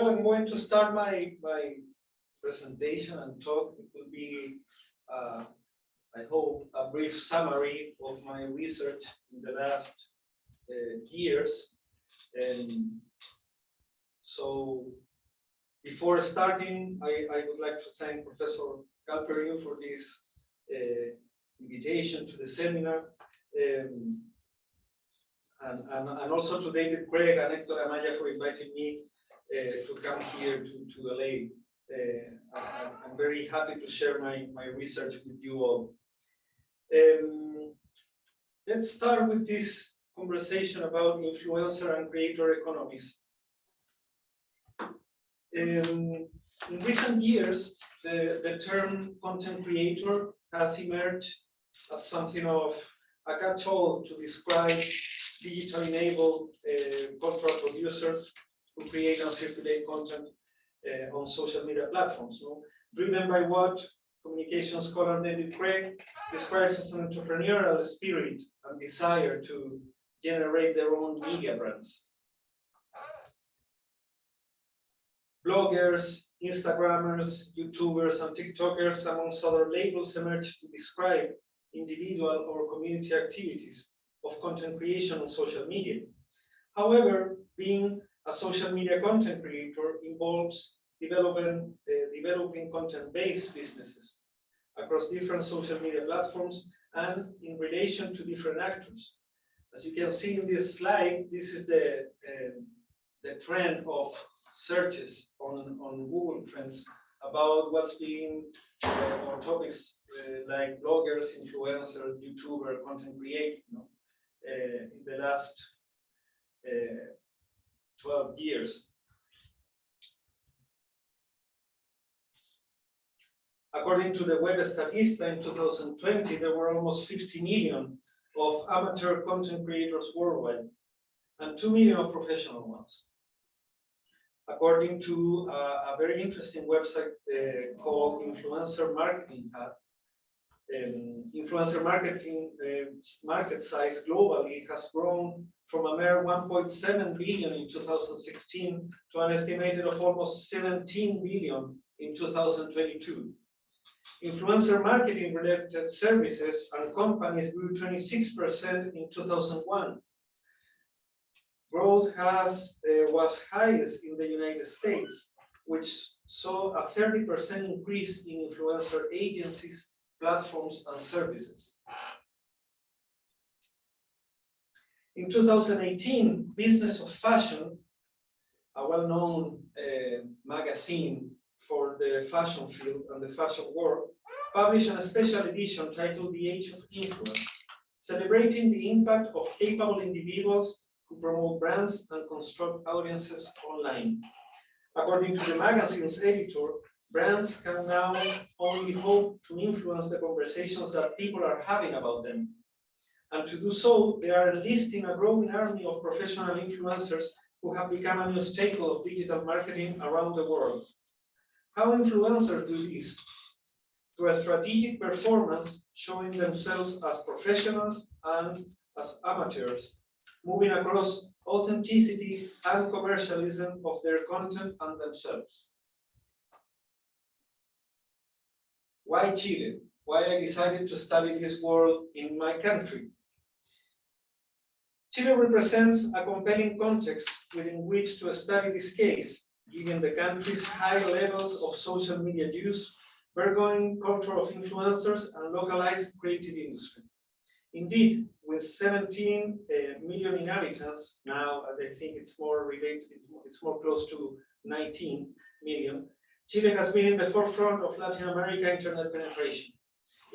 Well, I'm going to start my presentation and talk. It will be, I hope, a brief summary of my research in the last years. And so, before starting, I would like to thank Professor Galperio for this invitation to the seminar. And also to David Craig and Hector Amaya for inviting me to come here to LA. I'm very happy to share my research with you all. Let's start with this conversation about influencer and creator economies. In recent years, the term content creator has emerged as something of a catch-all to describe digital-enabled cultural producers who create and circulate content on social media platforms. No? Driven by what communication scholar David Craig describes as an entrepreneurial spirit and desire to generate their own media brands. Bloggers, Instagrammers, YouTubers, and TikTokers, amongst other labels, emerge to describe individual or community activities of content creation on social media. However, being a social media content creator involves developing content-based businesses across different social media platforms and in relation to different actors. As you can see in this slide, this is the trend of searches on Google Trends about what's being, or topics like bloggers, influencers, YouTuber, content creator, in the last 12 years. According to the Web Statista in 2020, there were almost 50 million of amateur content creators worldwide and 2 million of professional ones. According to a very interesting website called Influencer Marketing Hub, influencer marketing market size globally has grown from a mere 1.7 billion in 2016 to an estimated of almost 17 billion in 2022. Influencer marketing related services and companies grew 26% in 2001. Growth was highest in the United States, which saw a 30% increase in influencer agencies, platforms, and services. In 2018, Business of Fashion, a well-known magazine for the fashion field and the fashion world, published a special edition titled The Age of Influence, celebrating the impact of capable individuals who promote brands and construct audiences online. According to the magazine's editor, brands can now only hope to influence the conversations that people are having about them. And to do so, they are enlisting a growing army of professional influencers who have become a new staple of digital marketing around the world. How influencers do this? Through a strategic performance, showing themselves as professionals and as amateurs, moving across authenticity and commercialism of their content and themselves. Why Chile? Why I decided to study this world in my country? Chile represents a compelling context within which to study this case, given the country's high levels of social media use, burgeoning culture of influencers, and localized creative industry. Indeed, with 17 million inhabitants, now I think it's more related, it's more close to 19 million, Chile has been in the forefront of Latin America internet penetration,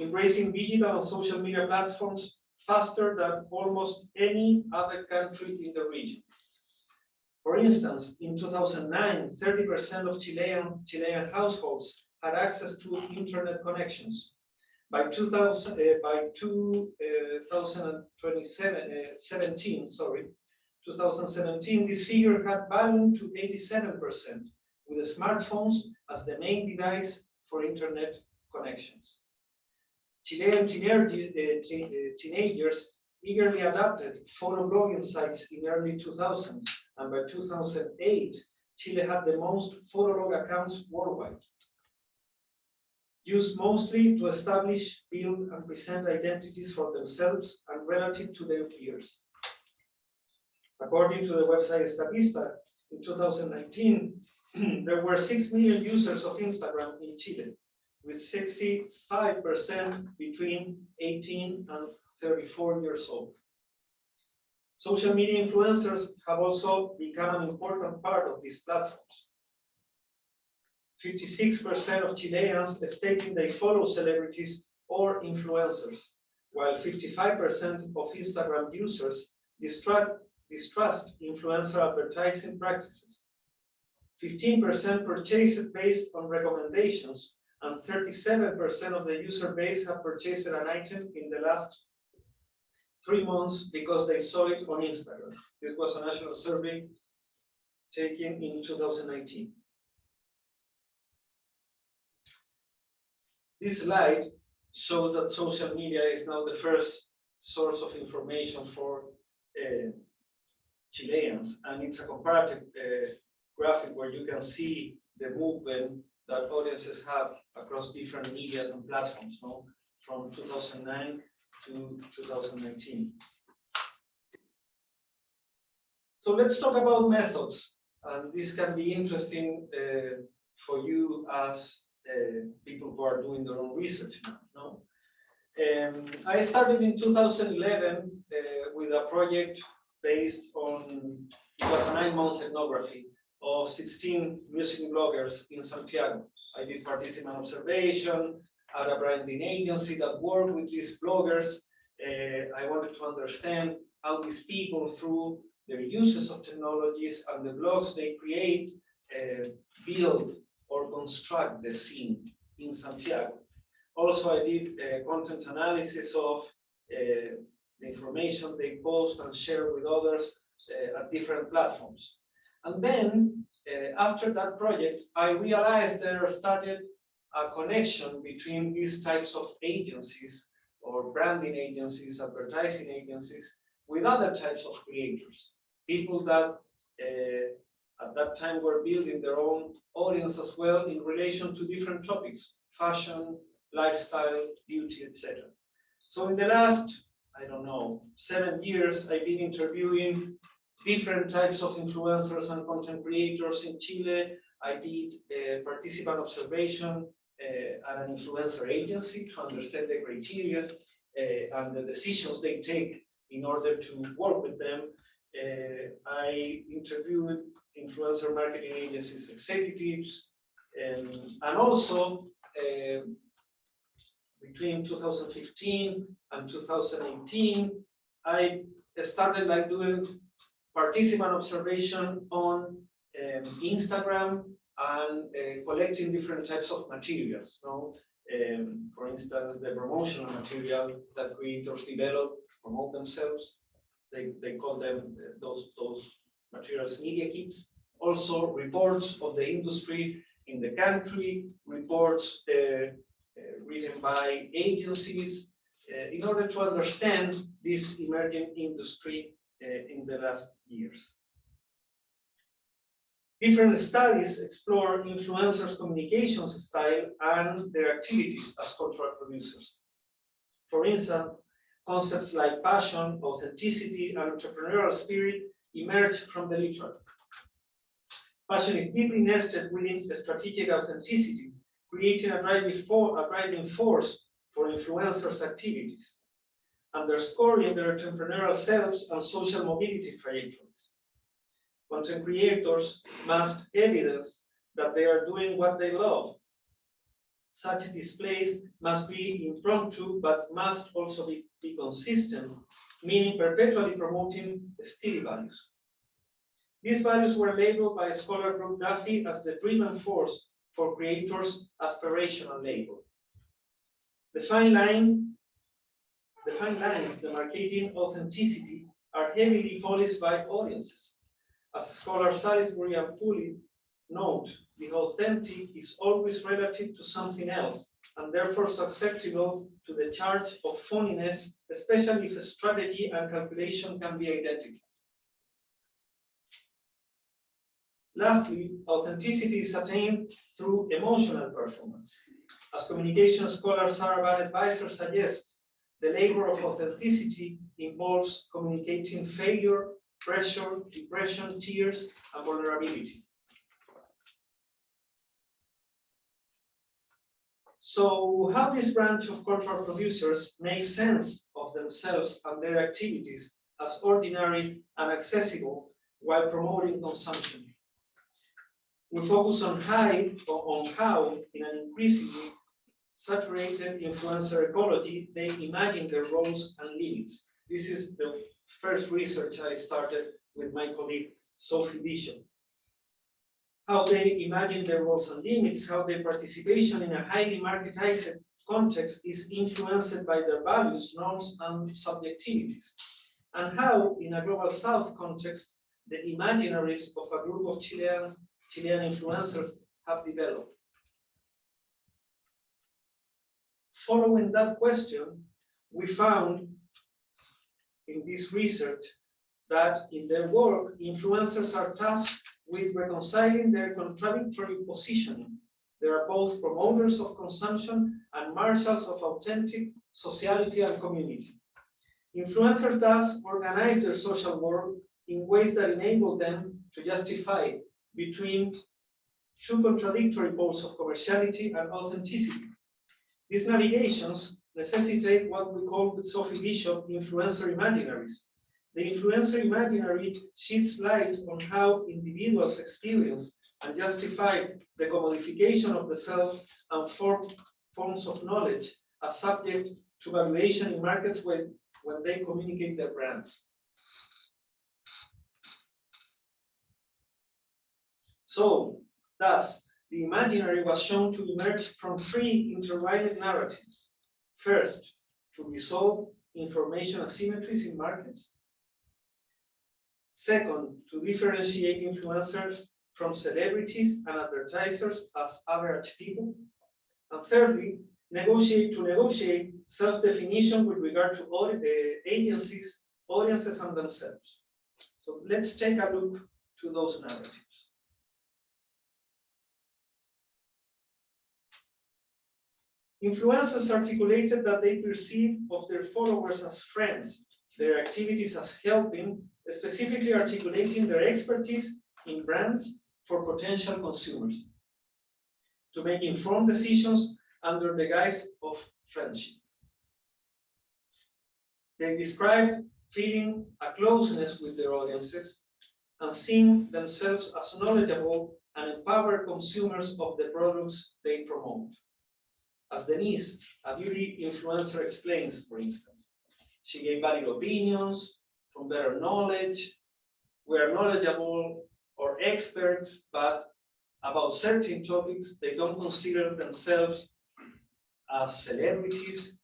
embracing digital and social media platforms faster than almost any other country in the region. For instance, in 2009, 30% of Chilean households had access to internet connections. By 2017, this figure had ballooned to 87%, with smartphones as the main device for internet connections. Chilean teenagers eagerly adopted photo blogging sites in early 2000, and by 2008, Chile had the most photolog accounts worldwide, used mostly to establish, build, and present identities for themselves and relative to their peers. According to the website Statista, in 2019, there were 6 million users of Instagram in Chile, with 65% between 18 and 34 years old. Social media influencers have also become an important part of these platforms. 56% of Chileans stating they follow celebrities or influencers, while 55% of Instagram users distrust influencer advertising practices. 15% purchase it based on recommendations, and 37% of the user base have purchased an item in the last 3 months because they saw it on Instagram. This was a national survey taken in 2019. This slide shows that social media is now the first source of information for Chileans, and it's a comparative graphic where you can see the movement that audiences have across different medias and platforms, no? From 2009 to 2019. So let's talk about methods, and this can be interesting for you as people who are doing their own research now. No? I started in 2011 with a project based on, it was a 9-month ethnography of 16 music bloggers in Santiago. I did participant observation at a branding agency that worked with these bloggers. I wanted to understand how these people, through their uses of technologies and the blogs they create, build or construct the scene in Santiago. Also, I did content analysis of the information they post and share with others at different platforms. And then, after that project, I realized there started a connection between these types of agencies or branding agencies, advertising agencies, with other types of creators. People that at that time were building their own audience as well in relation to different topics, fashion, lifestyle, beauty, etc. So in the last, I don't know, 7 years, I've been interviewing different types of influencers and content creators in Chile. I did participant observation at an influencer agency to understand the criteria and the decisions they take in order to work with them. I interviewed influencer marketing agencies executives, and also between 2015 and 2018, I started like doing participant observation on Instagram and collecting different types of materials. No? For instance, the promotional material that creators develop to promote themselves. They call them those materials media kits. Also reports of the industry in the country, reports written by agencies, in order to understand this emerging industry in the last years. Different studies explore influencers' communications style and their activities as contract producers. For instance, concepts like passion, authenticity, and entrepreneurial spirit emerge from the literature. Passion is deeply nested within strategic authenticity, creating a driving force for influencers' activities, underscoring their entrepreneurial selves and social mobility trajectories. Content creators must evidence that they are doing what they love. Such displays must be impromptu, but must also be consistent, meaning perpetually promoting steady values. These values were labeled by scholar group Duffy as the driven force for creators' aspirational label. The fine lines demarcating authenticity are heavily policed by audiences. As scholar Salisbury and Pulley note, the authentic is always relative to something else, and therefore susceptible to the charge of phoniness, especially if strategy and calculation can be identified. Lastly, authenticity is attained through emotional performance. As communication scholar Sarah Bad-Advisor suggests, the labor of authenticity involves communicating failure, pressure, depression, tears, and vulnerability. So how this branch of cultural producers makes sense of themselves and their activities as ordinary and accessible while promoting consumption? We focus on how, in an increasingly saturated influencer ecology, they imagine their roles and limits. This is the first research I started with my colleague, Sophie Bishop. How they imagine their roles and limits, how their participation in a highly marketized context is influenced by their values, norms, and subjectivities, and how, in a global South context, the imaginaries of a group of Chilean influencers have developed. Following that question, we found in this research that in their work, influencers are tasked with reconciling their contradictory positioning. They are both promoters of consumption and marshals of authentic sociality and community. Influencers thus organize their social work in ways that enable them to justify between two contradictory poles of commerciality and authenticity. These navigations necessitate what we call with Sophie Bishop influencer imaginaries. The influencer imaginary sheds light on how individuals experience and justify the commodification of the self and forms of knowledge as subject to valuation in markets when they communicate their brands. So, thus, the imaginary was shown to emerge from three intertwined narratives. First, to resolve information asymmetries in markets. Second, to differentiate influencers from celebrities and advertisers as average people. And thirdly, negotiate self-definition with regard to all the agencies, audiences, and themselves. So let's take a look to those narratives. Influencers articulated that they perceive of their followers as friends, their activities as helping, specifically articulating their expertise in brands for potential consumers to make informed decisions under the guise of friendship. They described feeling a closeness with their audiences and seeing themselves as knowledgeable and empowered consumers of the products they promote. As Denise, a beauty influencer, explains, for instance, she gave valid opinions from better knowledge. We are knowledgeable or experts, but about certain topics, they don't consider themselves as celebrities.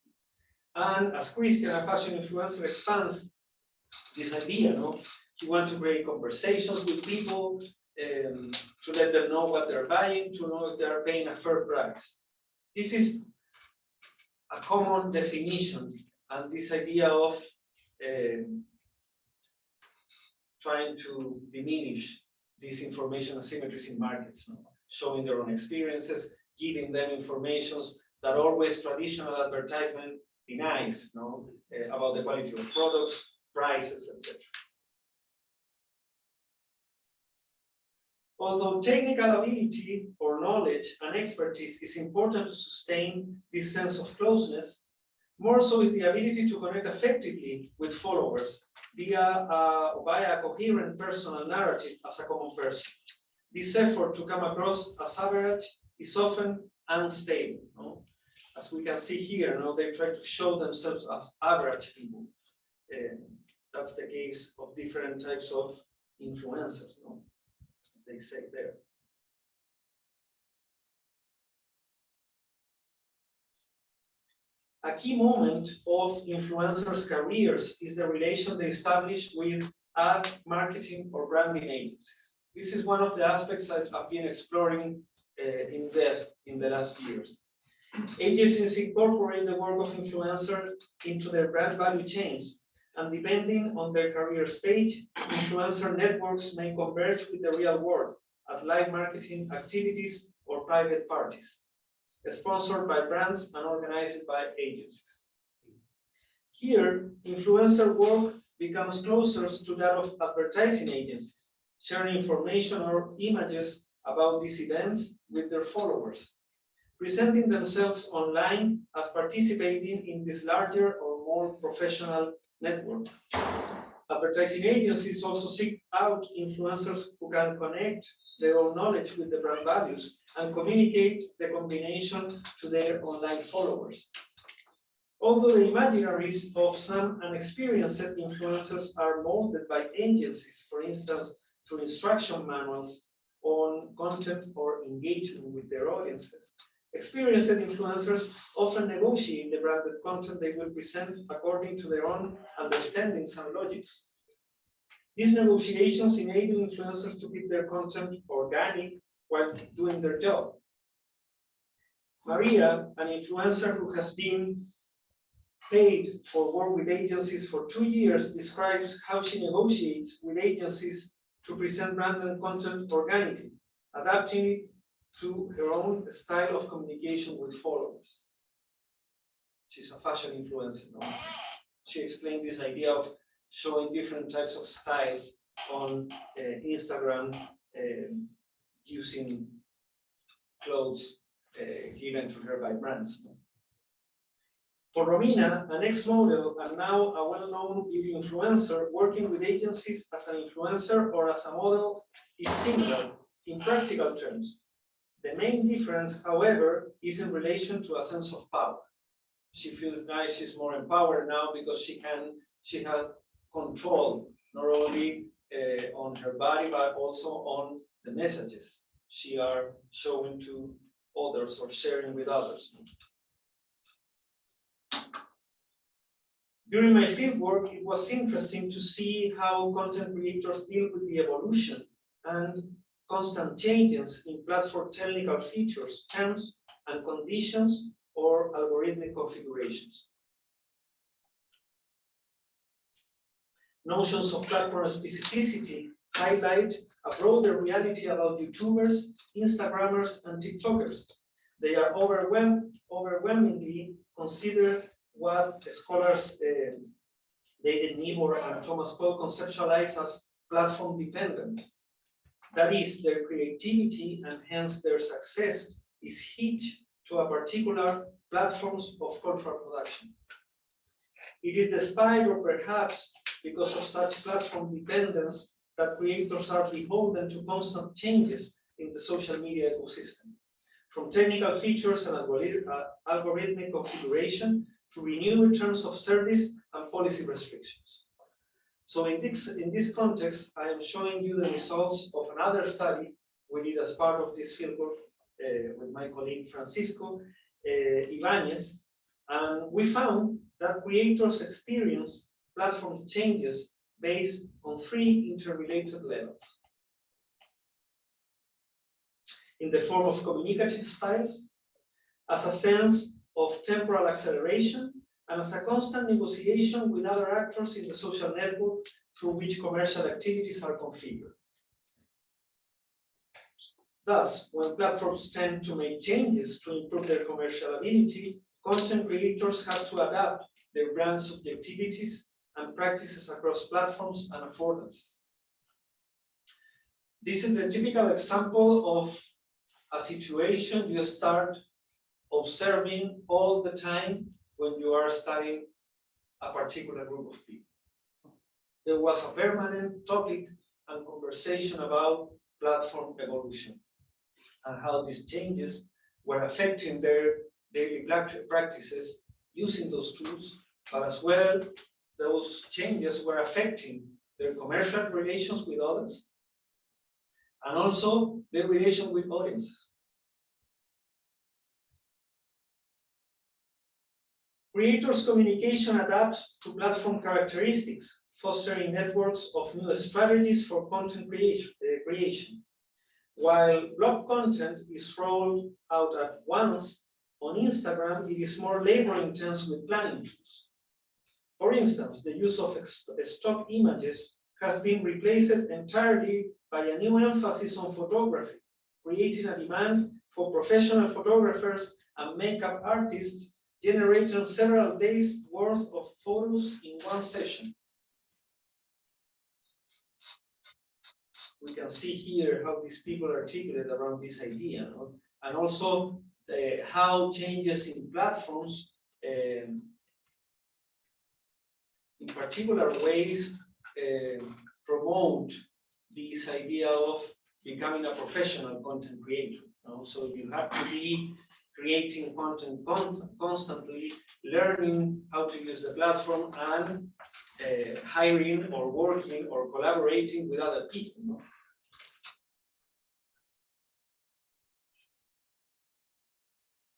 And as Christian, a fashion influencer, expands this idea, he wants to create conversations with people, to let them know what they're buying, to know if they're paying a fair price. This is a common definition, and this idea of trying to diminish these information asymmetries in markets, showing their own experiences, giving them informations that always traditional advertisement denies, about the quality of products, prices, etc. Although technical ability or knowledge and expertise is important to sustain this sense of closeness, more so is the ability to connect effectively with followers via a coherent personal narrative as a common person. This effort to come across as average is often unstable. As we can see here, they try to show themselves as average people. That's the case of different types of influencers, as they say there. A key moment of influencers' careers is the relation they establish with ad marketing or branding agencies. This is one of the aspects I've been exploring in depth in the last years. Agencies incorporate the work of influencers into their brand value chains, and depending on their career stage, influencer networks may converge with the real world, at live marketing activities or private parties, sponsored by brands and organized by agencies. Here, influencer work becomes closer to that of advertising agencies, sharing information or images about these events with their followers, presenting themselves online as participating in this larger or more professional network. Advertising agencies also seek out influencers who can connect their own knowledge with the brand values and communicate the combination to their online followers. Although the imaginaries of some unexperienced influencers are molded by agencies, for instance, through instruction manuals on content or engagement with their audiences, experienced influencers often negotiate the branded content they will present according to their own understandings and logics. These negotiations enable influencers to keep their content organic while doing their job. Maria, an influencer who has been paid for work with agencies for 2 years, describes how she negotiates with agencies to present branded content organically, adapting it to her own style of communication with followers. She's a fashion influencer. No? She explained this idea of showing different types of styles on Instagram using clothes given to her by brands. For Romina, an ex-model and now a well-known beauty influencer, working with agencies as an influencer or as a model is similar in practical terms. The main difference, however, is in relation to a sense of power. She feels like she's more empowered now because she has control not only on her body but also on the messages she are showing to others or sharing with others. During my fieldwork, it was interesting to see how content creators deal with the evolution and constant changes in platform technical features, terms and conditions, or algorithmic configurations. Notions of platform specificity highlight a broader reality about YouTubers, Instagrammers, and TikTokers. They are overwhelmingly considered what scholars David Niebuhr and Thomas Cole conceptualize as platform dependent. That is, their creativity and hence their success is hitched to a particular platforms of cultural production. It is despite or perhaps because of such platform dependence that creators are beholden to constant changes in the social media ecosystem, from technical features and algorithmic configuration to renewed terms of service and policy restrictions. So in this context, I am showing you the results of another study we did as part of this fieldwork with my colleague Francisco Ibanez, and we found that creators experience platform changes based on 3 interrelated levels. In the form of communicative styles, as a sense of temporal acceleration, and as a constant negotiation with other actors in the social network through which commercial activities are configured. Thus, when platforms tend to make changes to improve their commercial ability, content creators have to adapt their brand subjectivities and practices across platforms and affordances. This is a typical example of a situation you start observing all the time when you are studying a particular group of people. There was a permanent topic and conversation about platform evolution and how these changes were affecting their daily practices using those tools, but as well, those changes were affecting their commercial relations with others and also their relation with audiences. Creators' communication adapts to platform characteristics, fostering networks of new strategies for content creation. While blog content is rolled out at once, on Instagram, it is more labor-intense with planning tools. For instance, the use of stock images has been replaced entirely by a new emphasis on photography, creating a demand for professional photographers and makeup artists, generating several days worth of photos in one session. We can see here how these people articulate around this idea, no? And also how changes in platforms in particular ways promote this idea of becoming a professional content creator. So you have to be creating content constantly, learning how to use the platform, and hiring or working or collaborating with other people.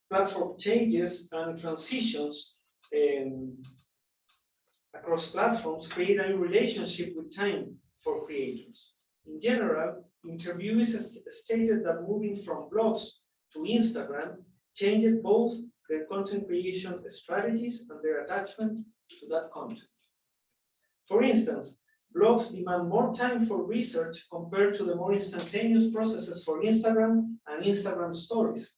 Platform changes and transitions across platforms create a new relationship with time for creators. In general, interviewees stated that moving from blogs to Instagram changed both their content creation strategies and their attachment to that content. For instance, blogs demand more time for research compared to the more instantaneous processes for Instagram and Instagram stories.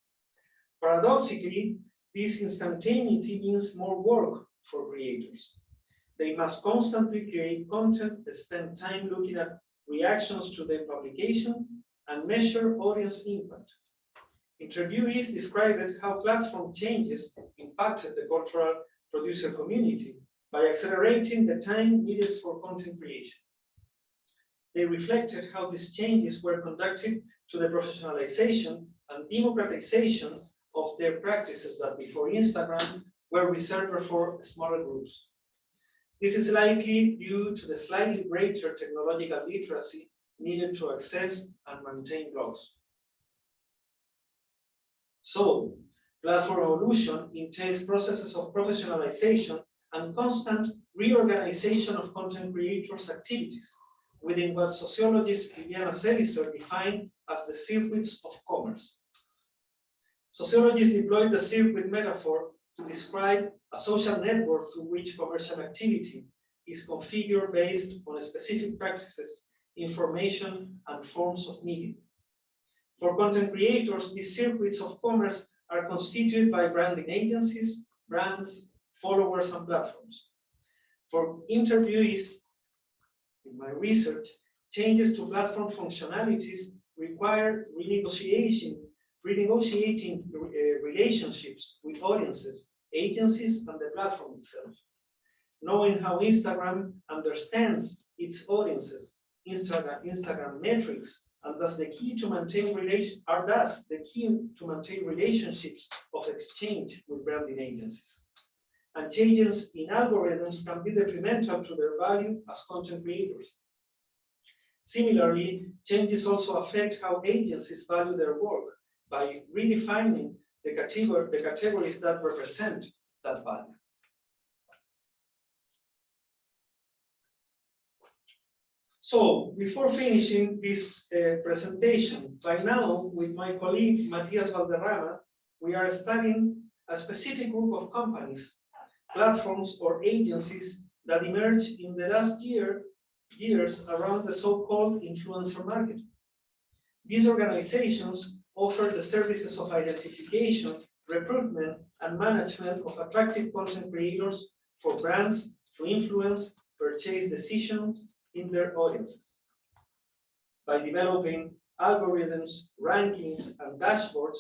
Paradoxically, this instantaneity means more work for creators. They must constantly create content, spend time looking at reactions to their publication, and measure audience impact. Interviewees described how platform changes impacted the cultural producer community by accelerating the time needed for content creation. They reflected how these changes were conducted to the professionalization and democratization of their practices that before Instagram were reserved for smaller groups. This is likely due to the slightly greater technological literacy needed to access and maintain blogs. So, platform evolution entails processes of professionalization and constant reorganization of content creators' activities within what sociologist Viviana Selicer defined as the circuits of commerce. Sociologists deployed the circuit metaphor to describe a social network through which commercial activity is configured based on specific practices, information, and forms of media. For content creators, these circuits of commerce are constituted by branding agencies, brands, followers, and platforms. For interviewees, in my research, changes to platform functionalities require renegotiating relationships with audiences, agencies, and the platform itself. Knowing how Instagram understands its audiences, Instagram metrics, and thus the key to maintain relationships of exchange with branding agencies. And changes in algorithms can be detrimental to their value as content creators. Similarly, changes also affect how agencies value their work by redefining the categories that represent that value. So, before finishing this presentation, by now, with my colleague Matias Valderrama, we are studying a specific group of companies, platforms, or agencies that emerged in the last years around the so-called influencer market. These organizations offer the services of identification, recruitment, and management of attractive content creators for brands to influence purchase decisions in their audiences. By developing algorithms, rankings, and dashboards,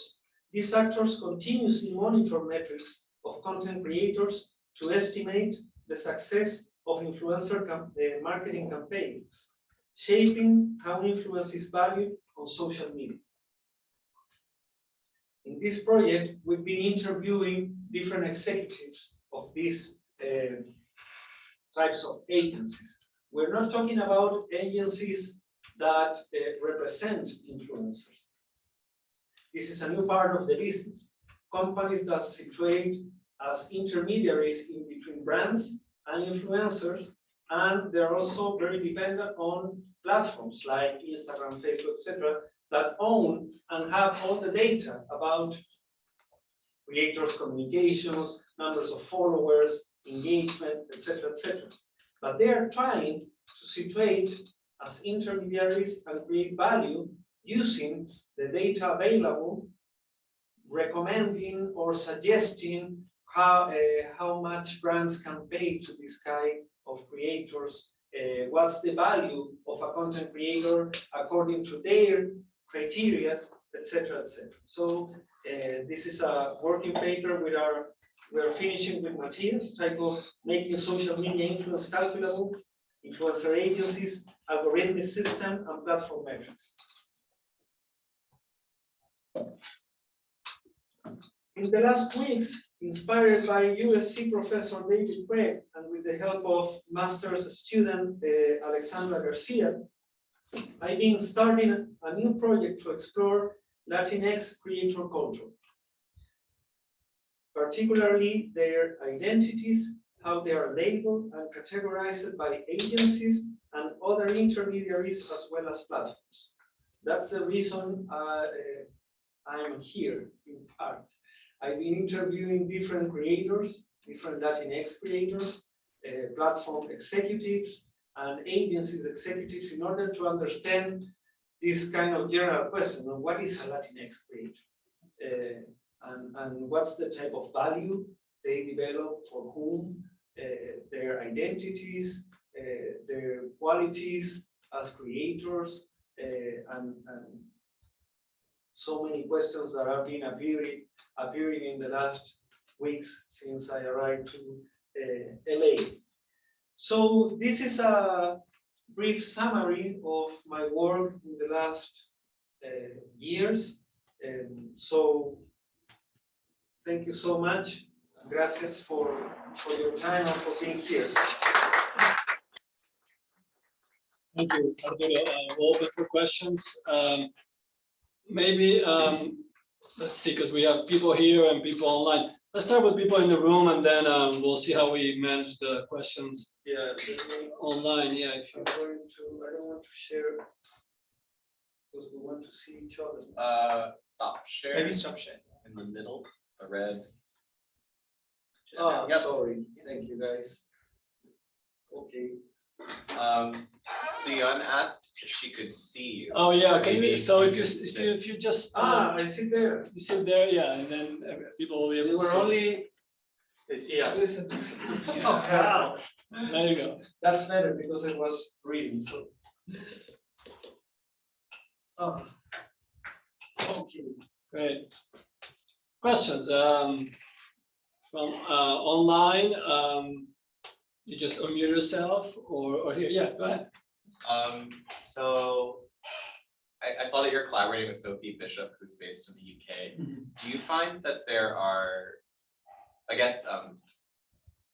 these actors continuously monitor metrics of content creators to estimate the success of influencer marketing campaigns, shaping how influence is valued on social media. In this project, we've been interviewing different executives of these types of agencies. We're not talking about agencies that represent influencers. This is a new part of the business. Companies that situate as intermediaries in between brands and influencers, and they're also very dependent on platforms like Instagram, Facebook, etc., that own and have all the data about creators' communications, numbers of followers, engagement, etc., etc. But they are trying to situate as intermediaries and create value using the data available, recommending or suggesting how much brands can pay to this kind of creators, what's the value of a content creator according to their criteria, etc., etc. So this is a working paper we're finishing with Matthias, titled Making Social Media Influence Calculable, Influencer Agencies, Algorithmic System, and Platform Metrics. In the last weeks, inspired by USC professor David Craig and with the help of master's student Alexandra Garcia, I've been starting a new project to explore Latinx creator culture, particularly their identities, how they are labeled and categorized by agencies and other intermediaries as well as platforms. That's the reason I'm here, in part. I've been interviewing different creators, different Latinx creators, platform executives, and agencies executives in order to understand this kind of general question of what is a Latinx creator, and what's the type of value they develop, for whom, their identities, their qualities as creators, and so many questions that have been appearing in the last weeks since I arrived to LA. So this is a brief summary of my work in the last years. So thank you so much. Gracias for your time and for being here. Thank you, Arturo. We'll open for questions. Maybe, let's see, because we have people here and people online. Let's start with people in the room, and then we'll see how we manage the questions. Yeah, online. Yeah, if you. I don't want to share because we want to see each other. Stop share. Maybe stop share. In the middle, the red. Oh, yep. Sorry. Thank you, guys. Okay. Sion asked if she could see you. Oh yeah, can Maybe you, so if you just I sit there. you sit there, yeah, and then people will be able We to were see. only. Yeah. Listen to me. Oh, wow. There you go. That's better because it was reading. So. Oh. Okay. Great. Questions from online. You just unmute yourself, or here. Yeah, go ahead. So I saw that you're collaborating with Sophie Bishop, who's based in the UK. Mm-hmm. Do you find that there are, I guess,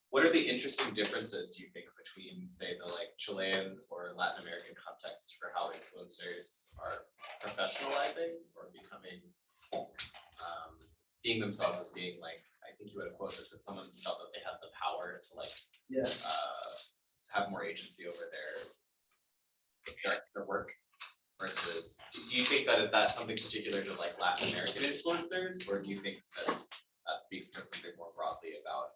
what are the interesting differences, do you think, between, say, the Chilean or Latin American context for how influencers are professionalizing or becoming, seeing themselves as being I think you had a quote that said someone felt that they had the power to have more agency over their work, versus, do you think that is that something particular to Latin American influencers, or do you think that that speaks to something more broadly about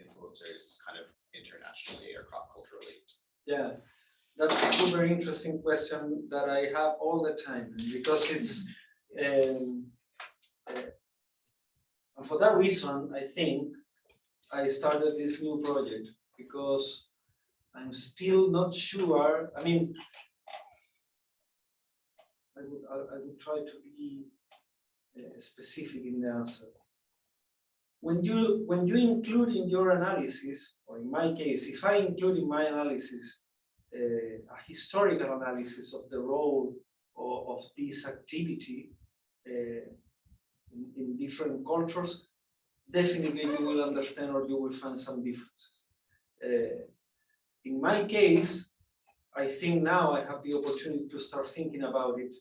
influencers kind of internationally or cross-culturally? Yeah, that's a super interesting question that I have all the time, because it's and for that reason, I think I started this new project, because I'm still not sure. I mean, I would try to be specific in the answer. When you include in your analysis, or in my case, if I include in my analysis a historical analysis of the role of this activity in different cultures, definitely you will understand, or you will find some differences. In my case, I think now I have the opportunity to start thinking about it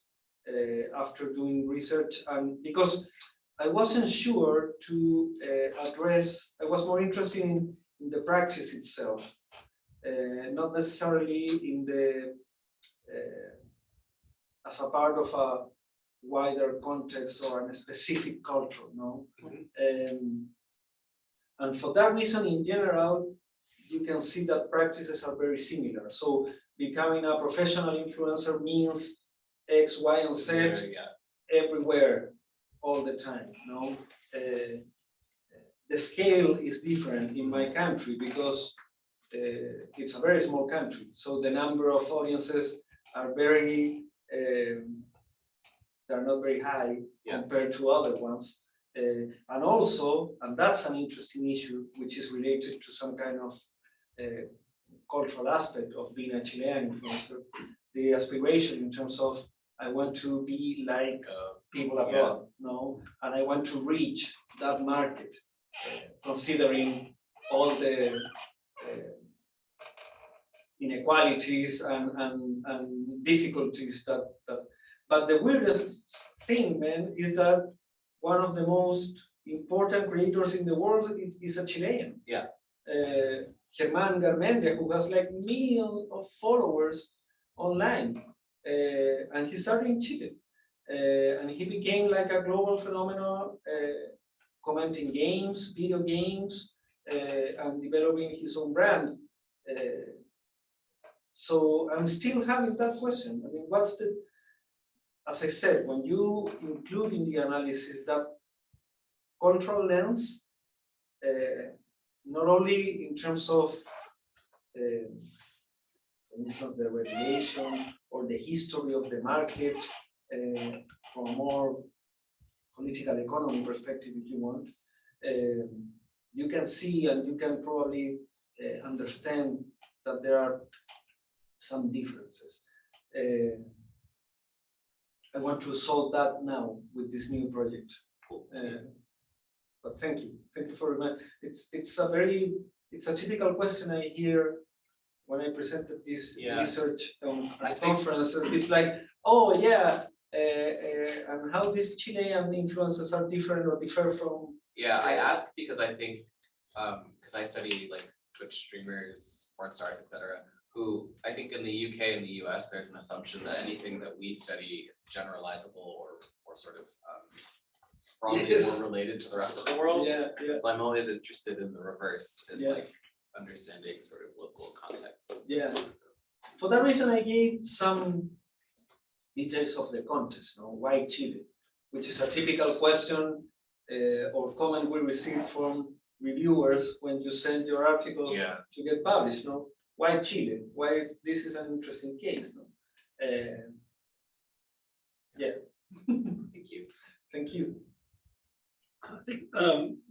after doing research, and because I wasn't sure to address, I was more interested in the practice itself, not necessarily in the as a part of a wider context or a specific culture, no? Mm-hmm. And for that reason, in general, you can see that practices are very similar. So becoming a professional influencer means X, Y, and Z Yeah. everywhere, all the time. No, the scale is different in my country because it's a very small country. So the number of audiences are very, they're not very high compared to other ones. And also, and that's an interesting issue, which is related to some kind of cultural aspect of being a Chilean influencer, the aspiration in terms of I want to be like people abroad, no, and I want to reach that market, considering all the inequalities and difficulties that. But the weirdest thing, man, is that one of the most important creators in the world is a Chilean. Yeah. Germán Garmendia, who has like millions of followers online, and he started in Chile, and he became like a global phenomenon, commenting games, video games, and developing his own brand. So I'm still having that question. I mean, what's the, as I said, when you include in the analysis that cultural lens, not only in terms of, for instance, the regulation or the history of the market, from a more political economy perspective, if you want, you can see and you can probably understand that there are some differences. I want to solve that now with this new project. But thank you for reminding. It's a typical question I hear when I presented this research on conferences. It's like, oh yeah, and how these Chilean influences are different or differ from. Yeah, I ask because I think because I study like Twitch streamers, porn stars, etc. Who I think in the UK and the US there's an assumption that anything that we study is generalizable or sort of probably more related to the rest of the world. Yeah. So I'm always interested in the reverse, is like understanding sort of local context. Yeah. For that reason, I gave some details of the contest. No? Why Chile? Which is a typical question or comment we receive from reviewers when you send your articles to get published. No? Why Chile? Why this is an interesting case? No? Thank you. Thank you. I think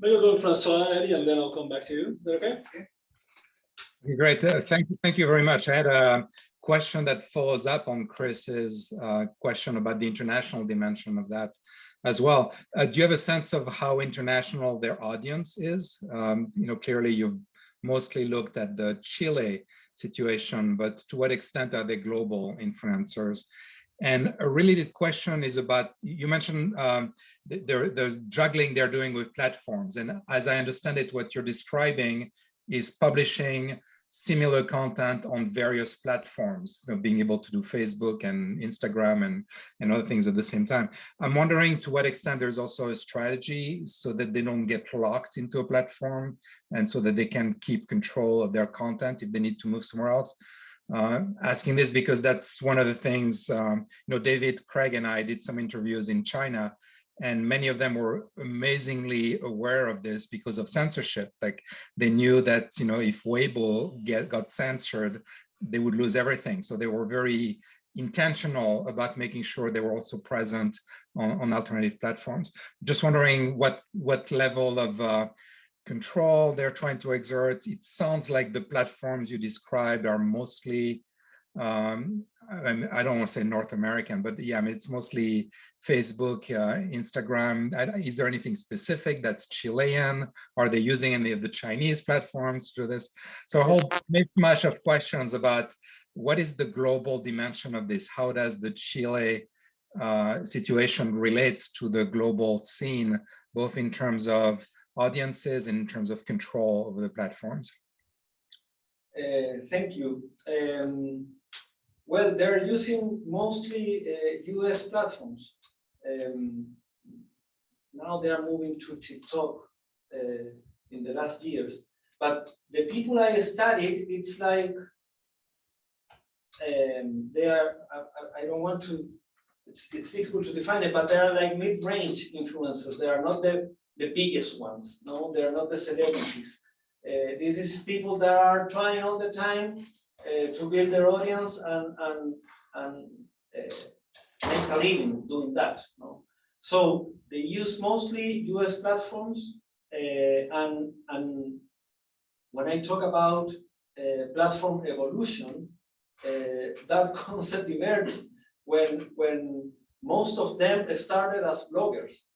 maybe we'll go with Francois, Eddie, and then I'll come back to you. Is that okay? Great. Thank you very much. I had a question that follows up on Chris's question about the international dimension of that as well. Do you have a sense of how international their audience is? Clearly you've mostly looked at the Chile situation, but to what extent are they global influencers? And a related question is about, you mentioned the juggling they're doing with platforms. And as I understand it, what you're describing is publishing similar content on various platforms, being able to do Facebook and Instagram and other things at the same time. I'm wondering to what extent there's also a strategy so that they don't get locked into a platform and so that they can keep control of their content if they need to move somewhere else. Asking this because that's one of the things, David, Craig, and I did some interviews in China, and many of them were amazingly aware of this because of censorship. Like they knew that, if Weibo got censored, they would lose everything. So they were very intentional about making sure they were also present on alternative platforms. Just wondering what level of control they're trying to exert. It sounds like the platforms you described are mostly, I don't want to say North American, but yeah, it's mostly Facebook, Instagram. Is there anything specific that's Chilean? Are they using any of the Chinese platforms to do this? So a whole mishmash of questions about what is the global dimension of this? How does the Chile situation relate to the global scene, both in terms of audiences and in terms of control over the platforms? Thank you. Well, they're using mostly US platforms. Now they are moving to TikTok in the last years. But the people I studied, it's like they are, I don't want to, it's difficult to define it, but they are like mid-range influencers. They are not the biggest ones. No, they are not the celebrities. This is people that are trying all the time to build their audience and make a living doing that. No? So they use mostly US platforms, and when I talk about platform evolution, that concept emerged when most of them started as bloggers.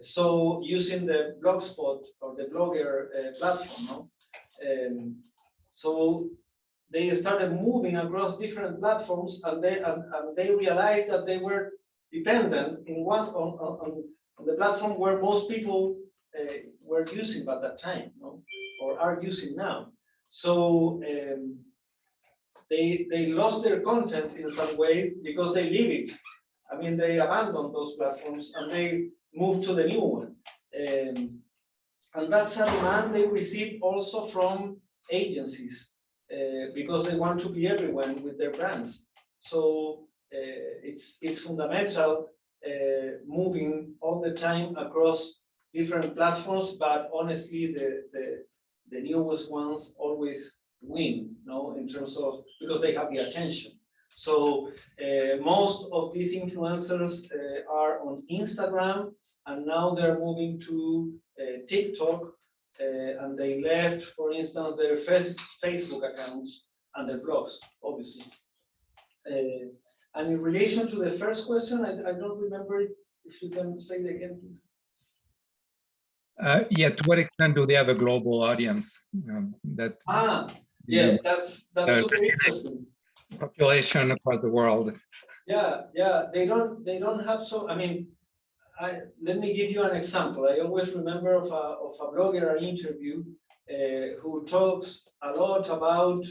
So using the Blogspot or the Blogger platform, no? So they started moving across different platforms, and they realized that they were dependent in one on the platform where most people were using at that time, no? Or are using now. So they lost their content in some ways because they leave it. I mean, they abandoned those platforms and they moved to the new one. And that's a demand they receive also from agencies because they want to be everywhere with their brands. So it's fundamental moving all the time across different platforms, but honestly, the newest ones always win, no, in terms of, because they have the attention. So most of these influencers are on Instagram, and now they're moving to TikTok, and they left, for instance, their Facebook accounts and their blogs, obviously. And in relation to the first question, I don't remember it. If you can say it again, please. Yeah, to what extent do they have a global audience? Yeah, that's super interesting. Population across the world. Yeah, they don't have so. I mean, let me give you an example. I always remember of a blogger I interview who talks a lot about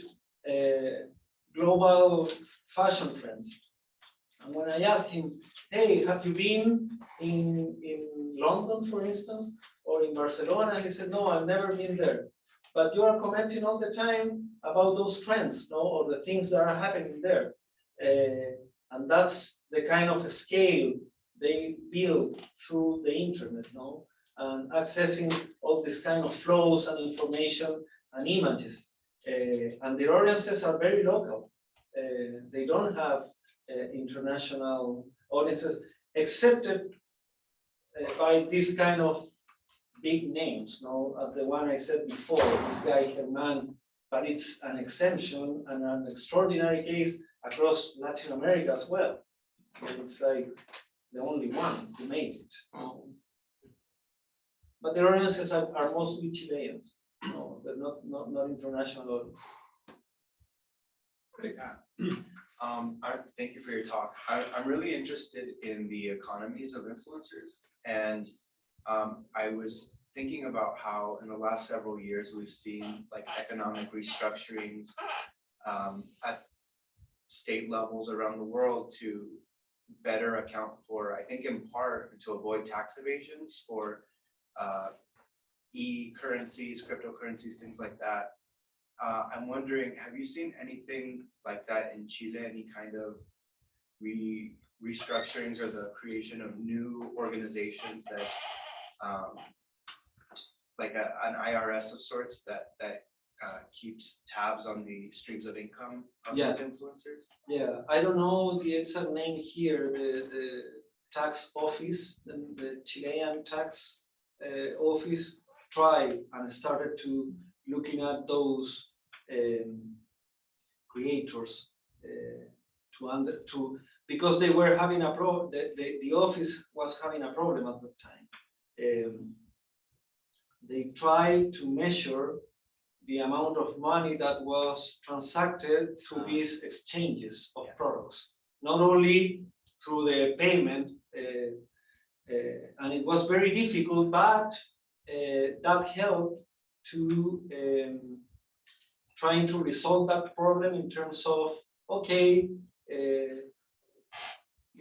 global fashion trends. And when I asked him, "Hey, have you been in London, for instance, or in Barcelona?" And he said, "No, I've never been there. But you are commenting all the time about those trends, no, or the things that are happening there." And that's the kind of scale they build through the internet, no, and accessing all this kind of flows and information and images. And their audiences are very local. They don't have international audiences, except by this kind of big names, no, as the one I said before, this guy Herman, but it's an exemption and an extraordinary case across Latin America as well. It's like the only one who made it. But the audiences are mostly Chileans, no, they're not international audience. Great. Thank you for your talk. I'm really interested in the economies of influencers, and I was thinking about how in the last several years we've seen like economic restructurings at state levels around the world to better account for, I think in part to avoid tax evasions for e-currencies, cryptocurrencies, things like that. I'm wondering, have you seen anything like that in Chile? Any kind of restructurings or the creation of new organizations that, like an IRS of sorts that keeps tabs on the streams of income of these influencers? Yeah, I don't know the exact name here. The tax office, the Chilean tax office tried and started to looking at those creators because they were having a problem. The office was having a problem at that time. They tried to measure the amount of money that was transacted through these exchanges of products, not only through the payment, and it was very difficult, but that helped to trying to resolve that problem in terms of, okay,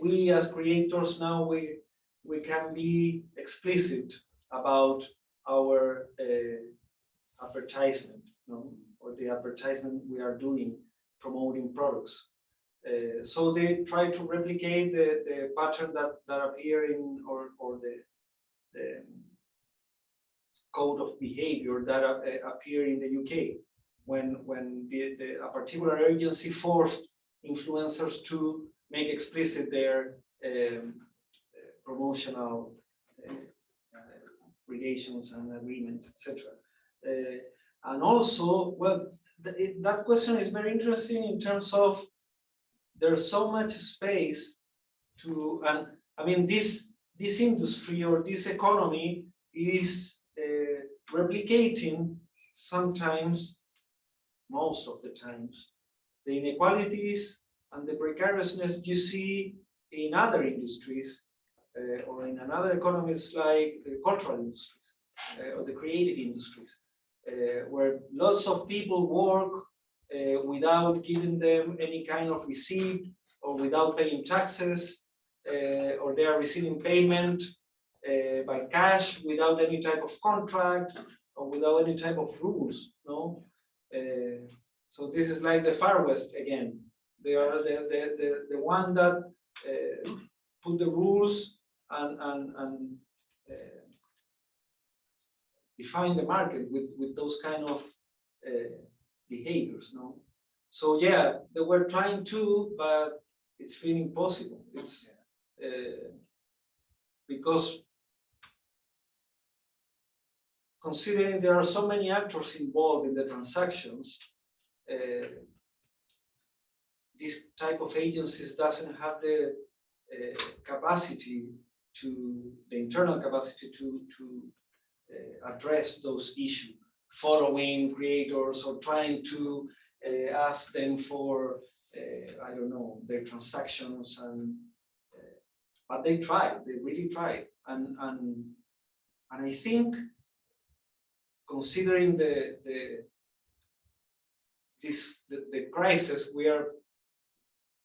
we as creators now we can be explicit about our advertisement, no? Or the advertisement we are doing promoting products. So they try to replicate the pattern that appear in or the code of behavior that appear in the UK when a particular agency forced influencers to make explicit their promotional relations and agreements, etc. And also, well, that question is very interesting in terms of there's so much space to, and I mean, this industry or this economy is replicating sometimes, most of the times, the inequalities and the precariousness you see in other industries or in another economies like the cultural industries or the creative industries, where lots of people work without giving them any kind of receipt or without paying taxes, or they are receiving payment by cash without any type of contract or without any type of rules. No, so this is like the Far West again. They are the one that put the rules and define the market with those kind of behaviors. No, so yeah, they were trying to, but it's been impossible. It's because considering there are so many actors involved in the transactions, this type of agencies doesn't have the capacity the internal capacity to address those issues, following creators or trying to ask them for, I don't know, their transactions, and but they really tried, and I think, considering the crisis we are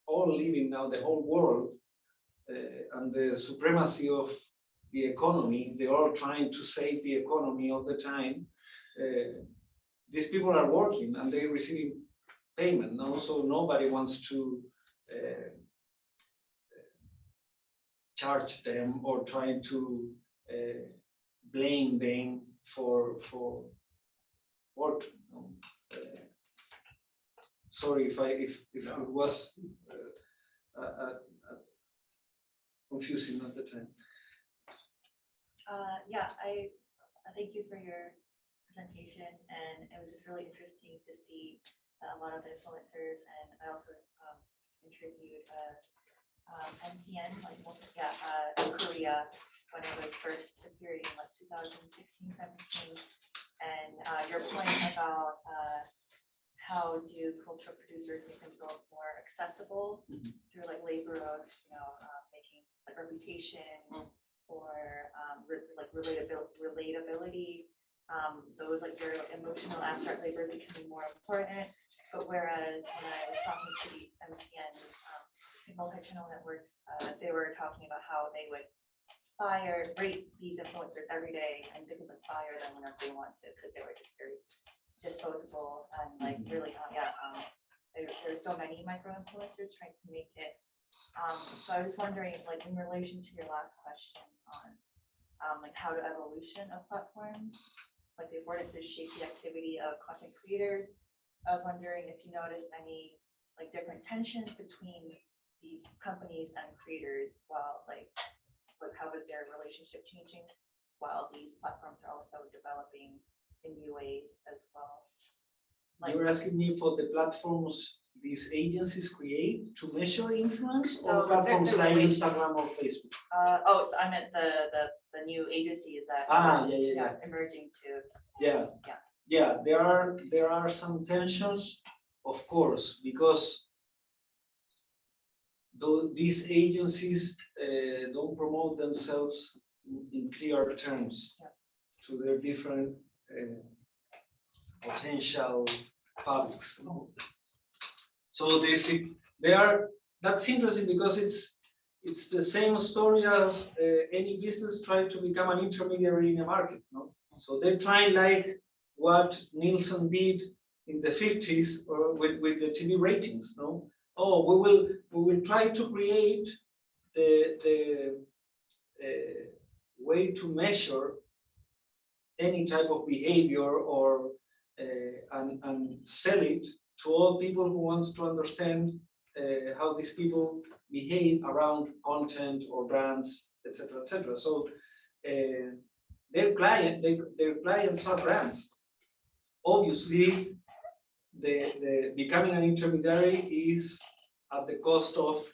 all living now, the whole world, and the supremacy of the economy, they're all trying to save the economy all the time. These people are working and they're receiving payment now, so nobody wants to charge them or trying to blame them for working. Sorry if it was confusing at the time. Yeah, I thank you for your presentation, and it was just really interesting to see a lot of the influencers, and I also interviewed MCN, like in Korea when it was first appearing in like 2016, 17, and your point about how do cultural producers make themselves more accessible through like labor of making like reputation or like relatability. Those like very emotional abstract labor becoming more important. But whereas when I was talking to these MCNs, multi-channel networks, they were talking about how they would rate these influencers every day, and they could like fire them whenever they want to because they were just very disposable and like really there's so many micro influencers trying to make it. So I was wondering, like in relation to your last question on like how the evolution of platforms, like the afforded to shape the activity of content creators. I was wondering if you noticed any like different tensions between these companies and creators, while like how was their relationship changing while these platforms are also developing in new ways as well. Like, you're asking me for the platforms these agencies create to measure influence, so or platforms like relation. Instagram or Facebook? So I meant the new agencies that emerging to. Yeah, there are some tensions, of course, because though these agencies don't promote themselves in clear terms to their different potential publics. So that's interesting because it's the same story as any business trying to become an intermediary in a market. No? So they're trying, like what Nielsen did in the 50s or with the TV ratings, no? Oh, we will try to create the way to measure any type of behavior or and sell it to all people who wants to understand how these people behave around content or brands, etc., etc. So their clients are brands. Obviously, the becoming an intermediary is at the cost of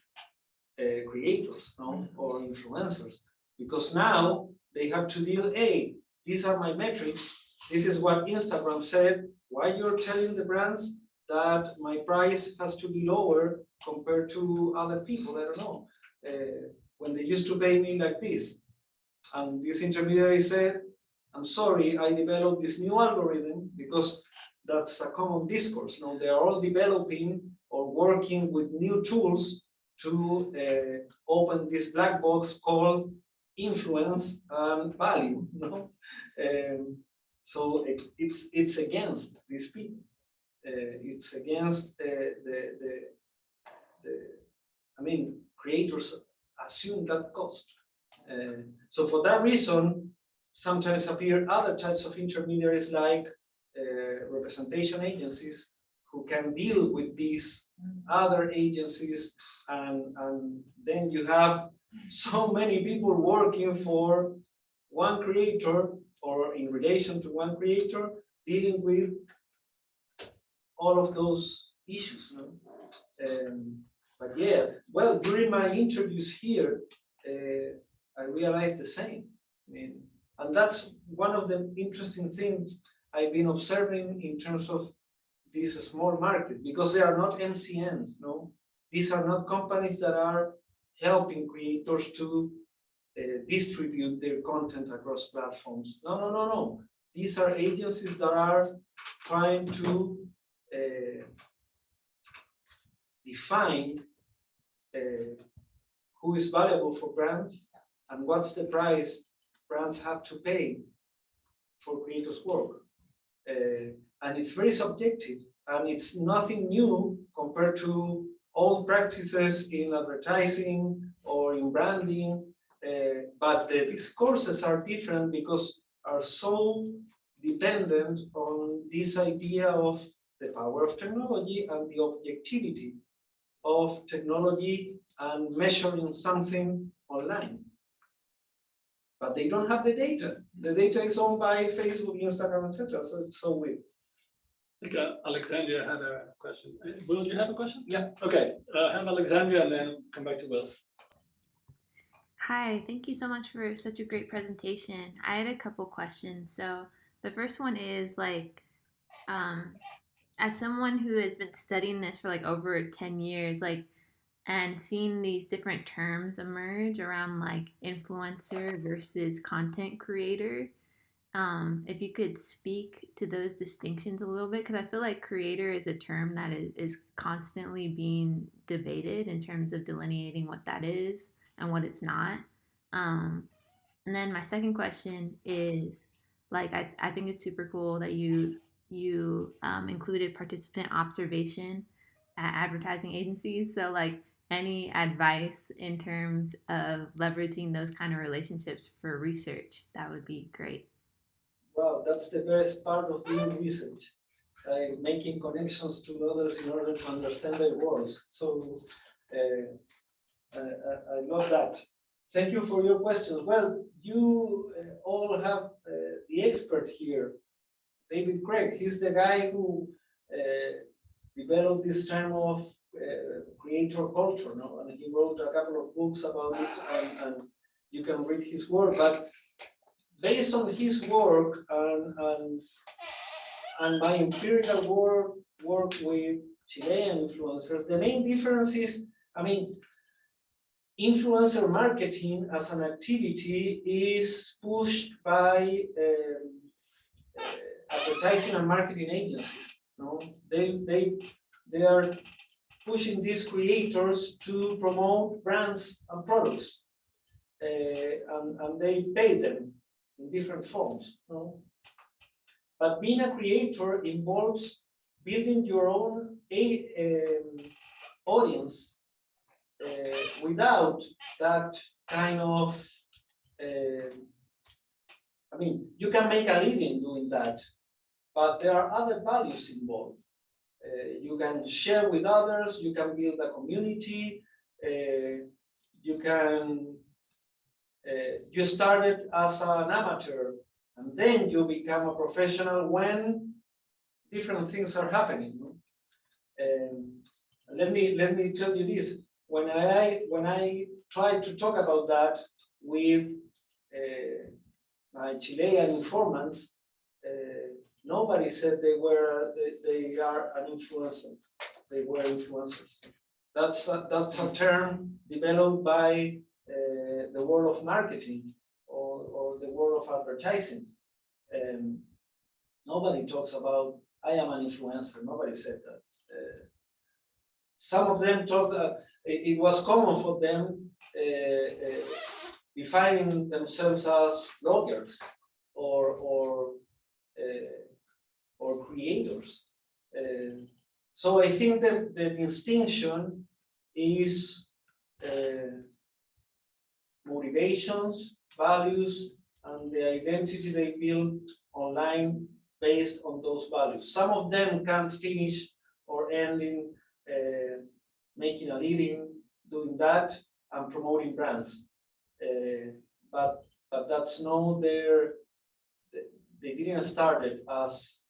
creators, no, or influencers, because now they have to deal. Hey, these are my metrics. This is what Instagram said. Why you're telling the brands that my price has to be lower compared to other people? I don't know. When they used to pay me like this, and this intermediary said, "I'm sorry, I developed this new algorithm," because that's a common discourse. No, they are all developing or working with new tools to open this black box called influence and value. No, so it's against these people. It's against the I mean, creators assume that cost. So for that reason, sometimes appear other types of intermediaries like representation agencies who can deal with these other agencies, and then you have so many people working for one creator or in relation to one creator dealing with all of those issues. No? But yeah, well, during my interviews here, I realized the same. I mean, and that's one of the interesting things I've been observing in terms of this small market, because they are not MCNs. No, these are not companies that are helping creators to distribute their content across platforms. No, no, no, no. These are agencies that are trying to define who is valuable for brands and what's the price brands have to pay for creators' work. And it's very subjective, and it's nothing new compared to old practices in advertising or in branding. But the discourses are different because are so dependent on this idea of the power of technology and the objectivity of technology and measuring something online. But they don't have the data. The data is owned by Facebook, Instagram, etc. So it's so weird. I think Alexandria had a question. Will, do you have a question? Yeah. Okay, have Alexandria and then come back to Will. Hi, thank you so much for such a great presentation. I had a couple questions. So the first one is like, as someone who has been studying this for like over 10 years, like, and seeing these different terms emerge around like influencer versus content creator, if you could speak to those distinctions a little bit, because I feel like creator is a term that is constantly being debated in terms of delineating what that is and what it's not. And then my second question is, like, I think it's super cool that you included participant observation at advertising agencies. So like, any advice in terms of leveraging those kind of relationships for research, that would be great. Well, that's the best part of doing research, making connections to others in order to understand their worlds. So I love that. Thank you for your questions. Well, you all have the expert here, David Craig. He's the guy who developed this term of creator culture, no? And he wrote a couple of books about it, and you can read his work. But based on his work and my empirical work with Chilean influencers, the main difference is, I mean, influencer marketing as an activity is pushed by advertising and marketing agencies. No, they are pushing these creators to promote brands and products, and they pay them in different forms. No? But being a creator involves building your own audience without that kind of, I mean, you can make a living doing that, but there are other values involved. You can share with others, you can build a community, you can, you started as an amateur and then you become a professional when different things are happening. No? Let me tell you this. When I try to talk about that with my Chilean informants, nobody said they are an influencer. They were influencers. That's a term developed by the world of marketing or the world of advertising. Nobody talks about I am an influencer. Nobody said that. Some of them talk. It was common for them defining themselves as bloggers or creators. So I think that the distinction is motivations, values, and the identity they build online based on those values. Some of them can finish or end in making a living doing that and promoting brands. But that's not their, they didn't start it as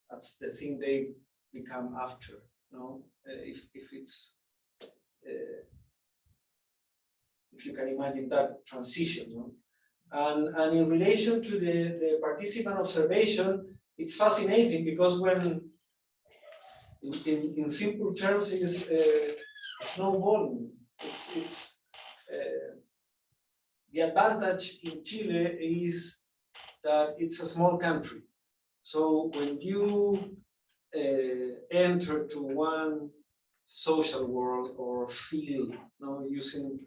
that's the thing they become after. No, if it's if you can imagine that transition. No? And in relation to the participant observation, it's fascinating because when in simple terms is snowballing. It's the advantage in Chile is that it's a small country. So when you enter to one social world or field, you know, using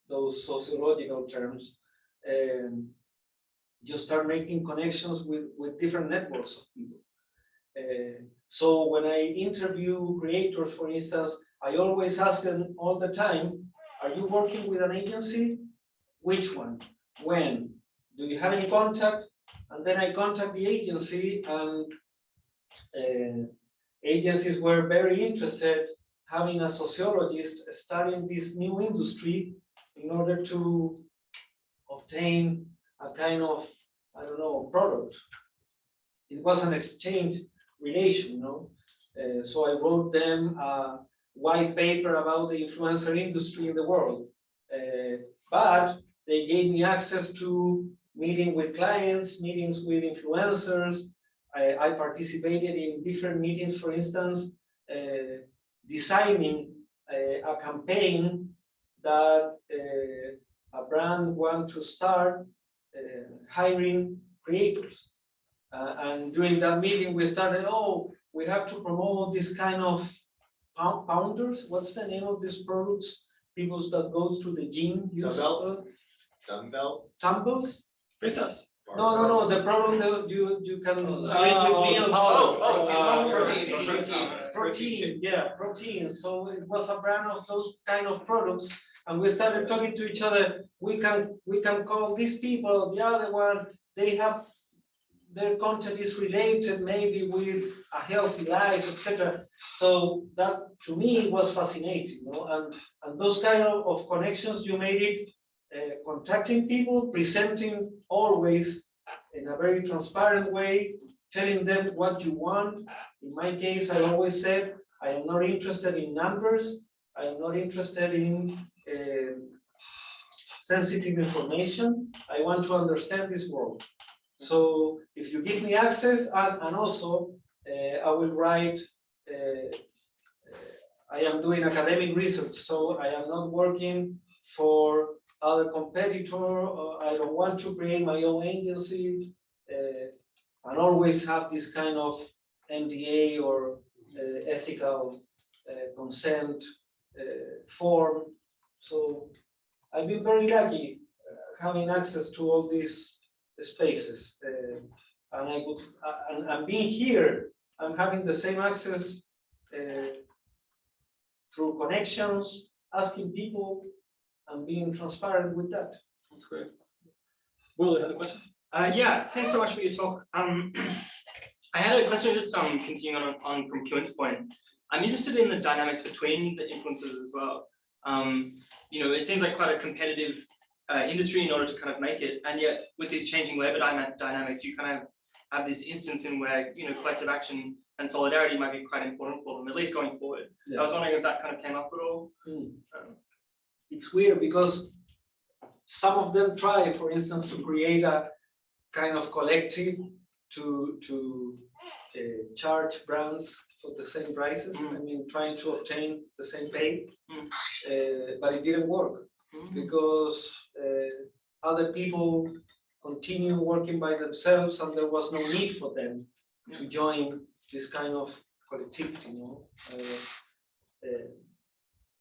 those sociological terms, you start making connections with different networks of people. So when I interview creators, for instance, I always ask them all the time, are you working with an agency? Which one? When? Do you have any contact? And then I contact the agency, and agencies were very interested having a sociologist studying this new industry in order to obtain a kind of, I don't know, product. It was an exchange relation, you know. So I wrote them a white paper about the influencer industry in the world. But they gave me access to meeting with clients, meetings with influencers. I participated in different meetings, for instance, designing a campaign that a brand wants to start hiring creators. And during that meeting, we started, oh, we have to promote this kind of pounders. What's the name of these products? People that go to the gym use. Dumbbells? Tumbles? Pesas. No, the product that you can protein, yeah, protein. So it was a brand of those kind of products, and we started talking to each other. We can call these people, the other one, they have their content is related maybe with a healthy life, etc. So that to me was fascinating, you know? And those kind of connections, you made it contacting people, presenting always in a very transparent way, telling them what you want. In my case, I always said, I am not interested in numbers. I am not interested in sensitive information. I want to understand this world. So if you give me access, and also I will write, I am doing academic research, so I am not working for other competitor. I don't want to create my own agency and always have this kind of NDA or ethical consent form. So I've been very lucky having access to all these spaces. and I could, and being here, I'm having the same access through connections, asking people, and being transparent with that. That's great. Will, you had a question? Yeah, thanks so much for your talk. I had a question just continuing on from Kieran's point. I'm interested in the dynamics between the influencers as well. You know, it seems like quite a competitive industry in order to kind of make it, and yet with these changing labor dynamics, you kind of have this instance in where, you know, collective action and solidarity might be quite important for them, at least going forward. Yeah. I was wondering if that kind of came up at all. It's weird because some of them try, for instance, to create a kind of collective to charge brands for the same prices. I mean, trying to obtain the same pay, but it didn't work because other people continue working by themselves, and there was no need for them to join this kind of collectivity, you know.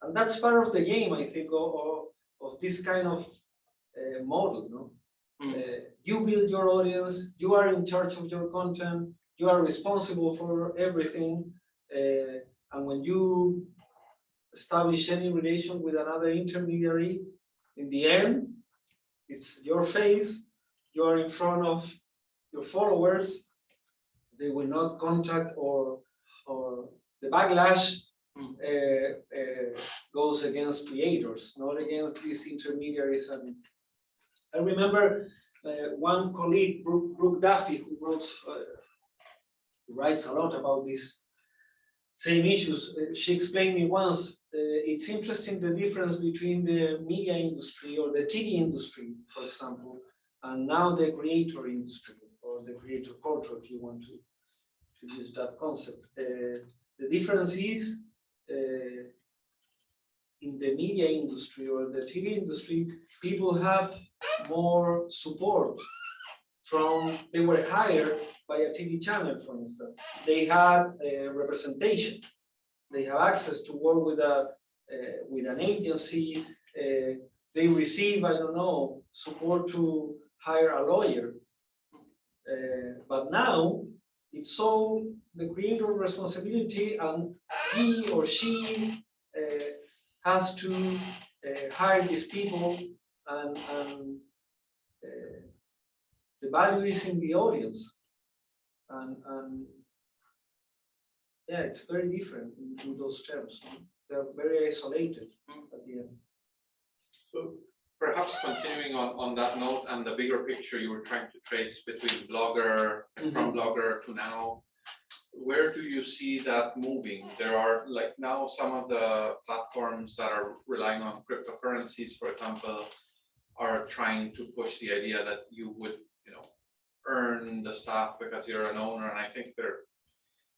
And that's part of the game, I think, of this kind of model, no? You build your audience, you are in charge of your content, you are responsible for everything, and when you establish any relation with another intermediary, in the end, it's your face, you are in front of your followers, they will not contact or the backlash goes against creators, not against these intermediaries. And I remember one colleague, Brooke Duffy, who writes a lot about these same issues. She explained me once, it's interesting the difference between the media industry or the TV industry, for example, and now the creator industry or the creator culture, if you want to use that concept. The difference is in the media industry or the TV industry, people have more support from, they were hired by a TV channel, for instance. They had representation. They have access to work with an agency. They receive, I don't know, support to hire a lawyer. But now it's all the creator responsibility, and he or she has to hire these people, and the value is in the audience, and yeah, it's very different in those terms. They're very isolated at the end. So perhaps continuing on that note and the bigger picture you were trying to trace between Blogger and from Blogger to now, where do you see that moving? There are, like, now some of the platforms that are relying on cryptocurrencies, for example, are trying to push the idea that you would, you know, earn the staff because you're an owner. And I think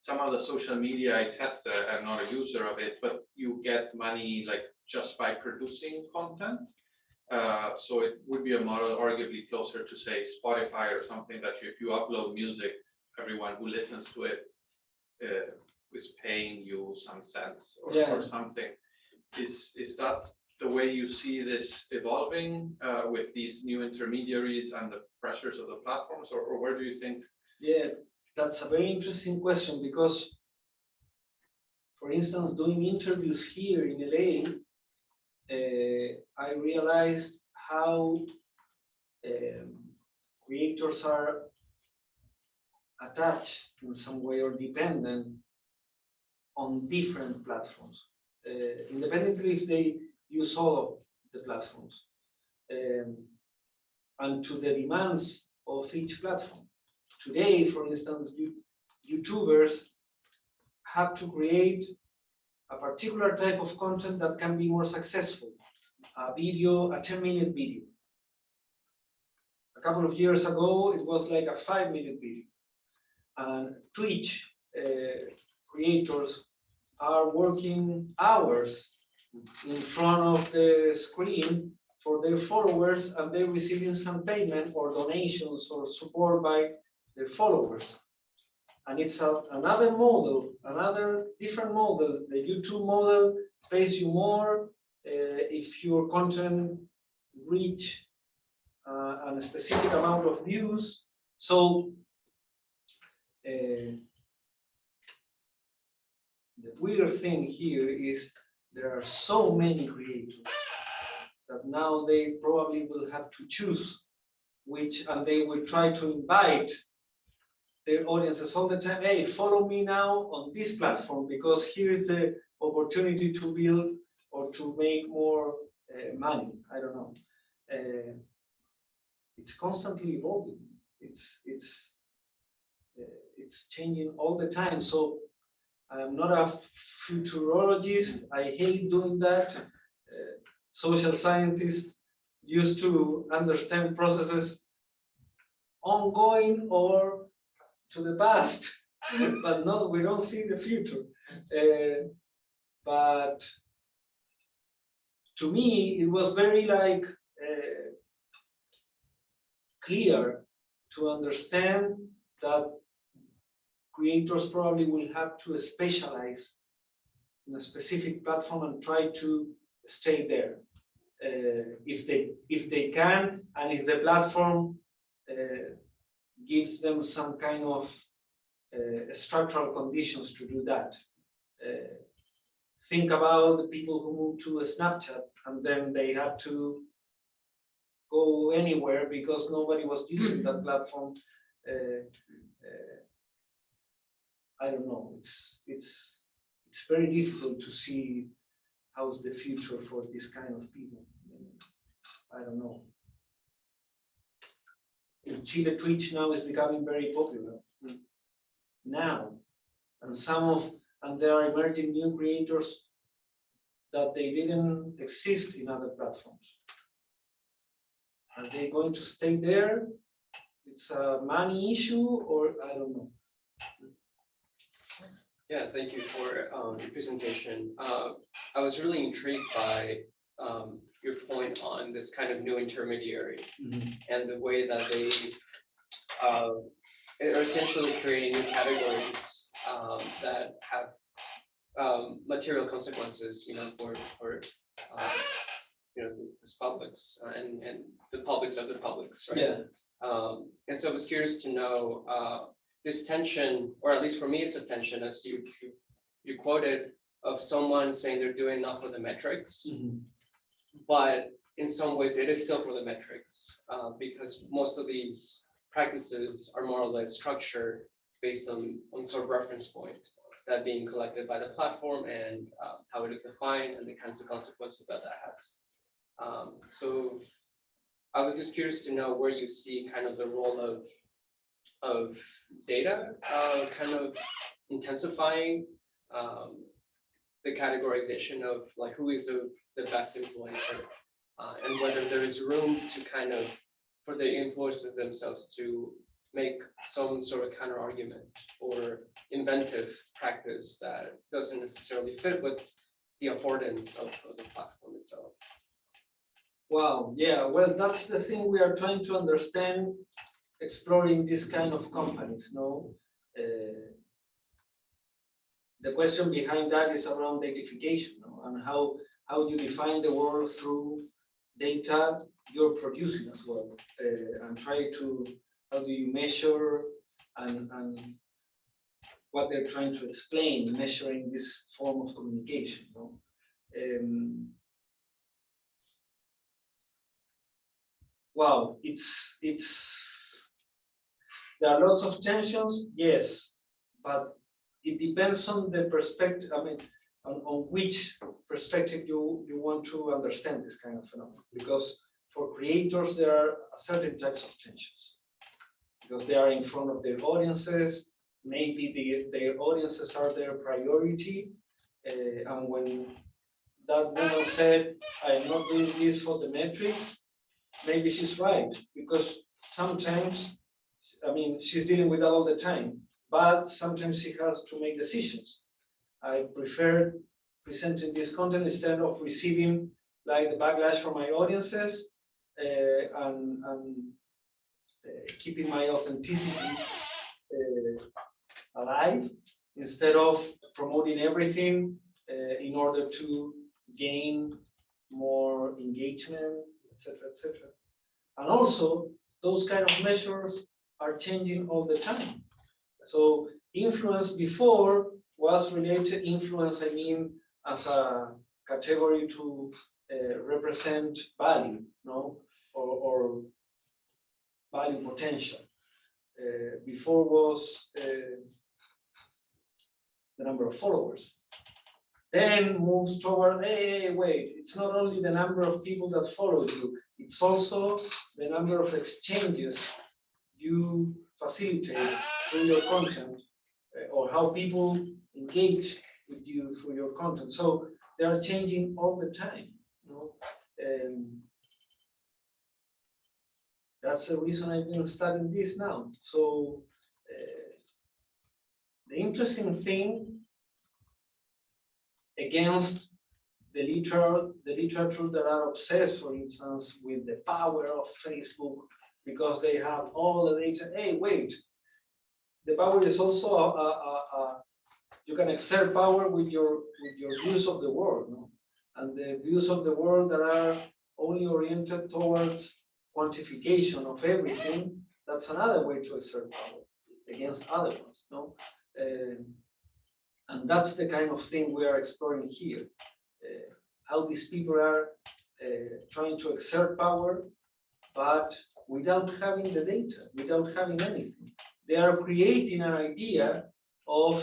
some of the social media I tested, I'm not a user of it, but you get money like just by producing content. So it would be a model arguably closer to, say, Spotify or something, that if you upload music, everyone who listens to it is paying you some cents or something. Is that the way you see this evolving with these new intermediaries and the pressures of the platforms, or where do you think? Yeah, that's a very interesting question, because, for instance, doing interviews here in LA, I realized how creators are attached in some way or dependent on different platforms, independently if they use all of the platforms, and to the demands of each platform. Today, for instance, YouTubers have to create a particular type of content that can be more successful. A video, a 10-minute video. A couple of years ago, it was like a 5-minute video. And Twitch creators are working hours in front of the screen for their followers, and they're receiving some payment or donations or support by their followers. And it's another model, another different model. The YouTube model pays you more if your content reach a specific amount of views. So The weird thing here is there are so many creators that now they probably will have to choose which, and they will try to invite their audiences all the time. Hey, follow me now on this platform because here is the opportunity to build or to make more money. I don't know. It's constantly evolving. It's changing all the time. So I'm not a futurologist. I hate doing that. Social scientists used to understand processes ongoing or to the past, but no, we don't see the future. But to me, it was very like clear to understand that creators probably will have to specialize in a specific platform and try to stay there if they can, and if the platform gives them some kind of structural conditions to do that. Think about the people who moved to a Snapchat and then they had to go anywhere because nobody was using that platform. I don't know. It's very difficult to see how's the future for this kind of people. I don't know. In Chile, Twitch now is becoming very popular. Now, and there are emerging new creators that they didn't exist in other platforms. Are they going to stay there? It's a money issue, or I don't know. Yeah, thank you for your presentation. I was really intrigued by your point on this kind of new intermediary and the way that they are essentially creating new categories that have material consequences, for this publics and the publics of the publics, right? Yeah. And so I was curious to know this tension, or at least for me, it's a tension, as you quoted, of someone saying they're doing enough for the metrics, but in some ways it is still for the metrics because most of these practices are more or less structured based on sort of reference point that being collected by the platform and how it is defined and the kinds of consequences that has. So I was just curious to know where you see kind of the role of data kind of intensifying the categorization of like who is the best influencer and whether there is room to kind of for the influencers themselves to make some sort of counter argument or inventive practice that doesn't necessarily fit with the affordance of the platform itself. Wow, yeah, well, that's the thing we are trying to understand, exploring this kind of companies, no? The question behind that is around datafication, no? And how you define the world through data you're producing as well, and try to, how do you measure and what they're trying to explain, measuring this form of communication, no? Wow, there are lots of tensions, yes, but it depends on the perspective, I mean, on which perspective you want to understand this kind of phenomenon. Because for creators, there are certain types of tensions. Because they are in front of their audiences, maybe their audiences are their priority, and when that woman said, I'm not doing this for the metrics, maybe she's right, because sometimes, I mean, she's dealing with that all the time, but sometimes she has to make decisions. I prefer presenting this content instead of receiving like the backlash from my audiences and keeping my authenticity alive instead of promoting everything in order to gain more engagement, etc., etc. And also, those kind of measures are changing all the time. So influence before was related, influence, I mean, as a category to represent value, no, or value potential. Before was the number of followers. Then moves toward, hey, wait, it's not only the number of people that follow you, it's also the number of exchanges you facilitate through your content, or how people engage with you through your content. So they are changing all the time. You know? That's the reason I've been studying this now. So the interesting thing against the literature that are obsessed, for instance, with the power of Facebook because they have all the data. Hey, wait, the power is also you can exert power with your views of the world, no? And the views of the world that are only oriented towards quantification of everything. That's another way to exert power against other ones, no? And that's the kind of thing we are exploring here. How these people are trying to exert power, but without having the data, without having anything. They are creating an idea of,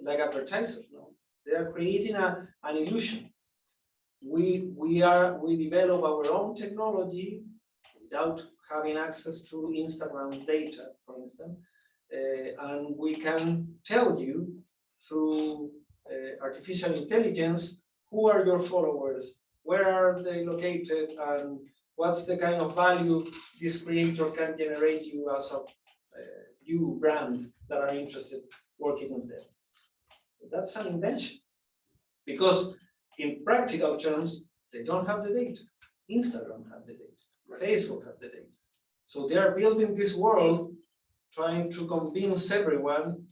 like advertisers, no? They are creating an illusion. We develop our own technology without having access to Instagram data, for instance, and we can tell you through artificial intelligence who are your followers, where are they located, and what's the kind of value this creator can generate you as a you brand that are interested working with them. That's an invention, because in practical terms, they don't have the data. Instagram have the data, Facebook have the data. So they are building this world, trying to convince everyone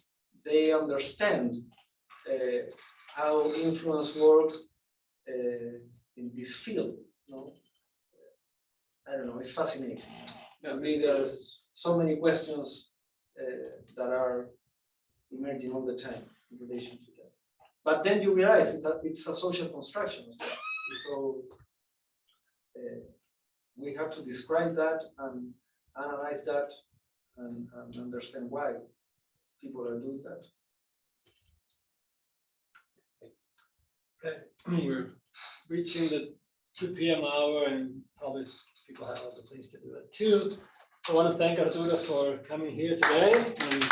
they understand how influence work in this field. No? I don't know, it's fascinating. I mean, there's so many questions that are emerging all the time in relation to that. But then you realize that it's a social construction as well. So we have to describe that and analyze that and understand why people are doing that. Okay, we're reaching the 2 p.m. hour, and probably people have other things to do at 2. I want to thank Arturo for coming here today. And